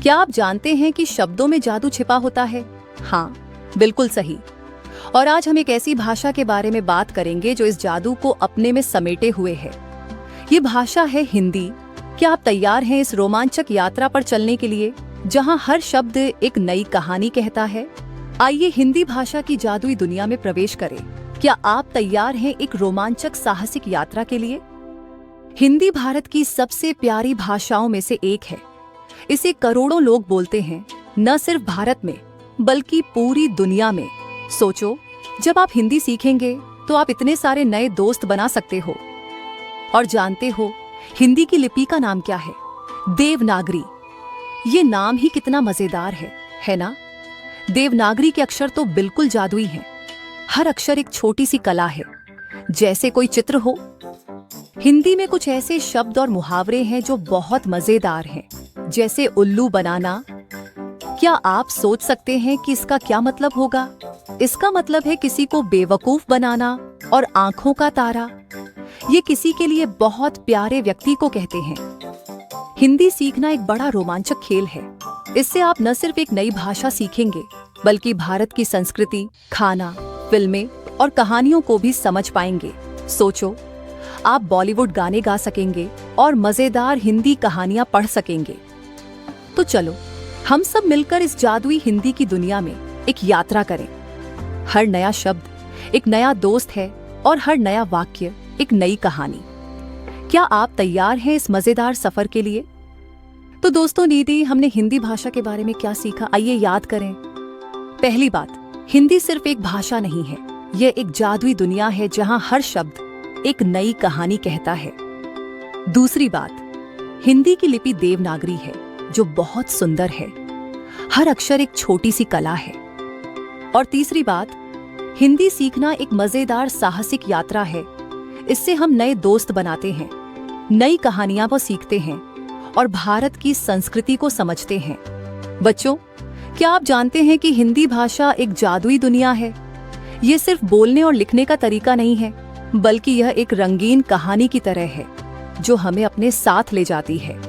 क्या आप जानते हैं कि शब्दों में जादू छिपा होता है? हाँ, बिल्कुल सही। और आज हम एक ऐसी भाषा के बारे में बात करेंगे जो इस जादू को अपने में समेटे हुए है। ये भाषा है हिंदी। क्या आप तैयार हैं इस रोमांचक यात्रा पर चलने के लिए, जहां हर शब्द एक नई कहानी कहता है? आइए हिंदी भाषा की जादुई दुनिया में प्रवेश करें। क्या आप तैयार हैं एक रोमांचक साहसिक यात्रा के लिए? हिंदी भारत की सबसे प्यारी भाषाओं में से एक है। इसे करोड़ों लोग बोलते हैं, न सिर्फ भारत में बल्कि पूरी दुनिया में। सोचो, जब आप हिंदी सीखेंगे तो आप इतने सारे नए दोस्त बना सकते हो। और जानते हो हिंदी की लिपि का नाम क्या है? देवनागरी। ये नाम ही कितना मजेदार है ना? देवनागरी के अक्षर तो बिल्कुल जादुई हैं। हर अक्षर एक छोटी सी कला है, जैसे कोई चित्र हो। हिंदी में कुछ ऐसे शब्द और मुहावरे हैं जो बहुत मजेदार हैं, जैसे उल्लू बनाना। क्या आप सोच सकते हैं कि इसका क्या मतलब होगा? इसका मतलब है किसी को बेवकूफ बनाना। और आंखों का तारा, ये किसी के लिए बहुत प्यारे व्यक्ति को कहते हैं। हिंदी सीखना एक बड़ा रोमांचक खेल है। इससे आप न सिर्फ एक नई भाषा सीखेंगे, बल्कि भारत की संस्कृति, खाना, फिल्में और कहानियों को भी समझ पाएंगे। सोचो, आप बॉलीवुड गाने गा सकेंगे और मजेदार हिंदी कहानियां पढ़ सकेंगे। तो चलो हम सब मिलकर इस जादुई हिंदी की दुनिया में एक यात्रा करें। हर नया शब्द एक नया दोस्त है और हर नया वाक्य एक नई कहानी। क्या आप तैयार हैं इस मजेदार सफर के लिए? तो दोस्तों, दीदी, हमने हिंदी भाषा के बारे में क्या सीखा, आइए याद करें। पहली बात, हिंदी सिर्फ एक भाषा नहीं है, यह एक जादुई दुनिया है जहां हर शब्द एक नई कहानी कहता है। दूसरी बात, हिंदी की लिपि देवनागरी है जो बहुत सुंदर है। हर अक्षर एक छोटी सी कला है। और तीसरी बात, हिंदी सीखना एक मजेदार साहसिक यात्रा है। इससे हम नए दोस्त बनाते हैं, नई कहानियां को सीखते हैं और भारत की संस्कृति को समझते हैं। बच्चों, क्या आप जानते हैं कि हिंदी भाषा एक जादुई दुनिया है? ये सिर्फ बोलने और लिखने का तरीका नहीं है, बल्कि यह एक रंगीन कहानी की तरह है जो हमें अपने साथ ले जाती है।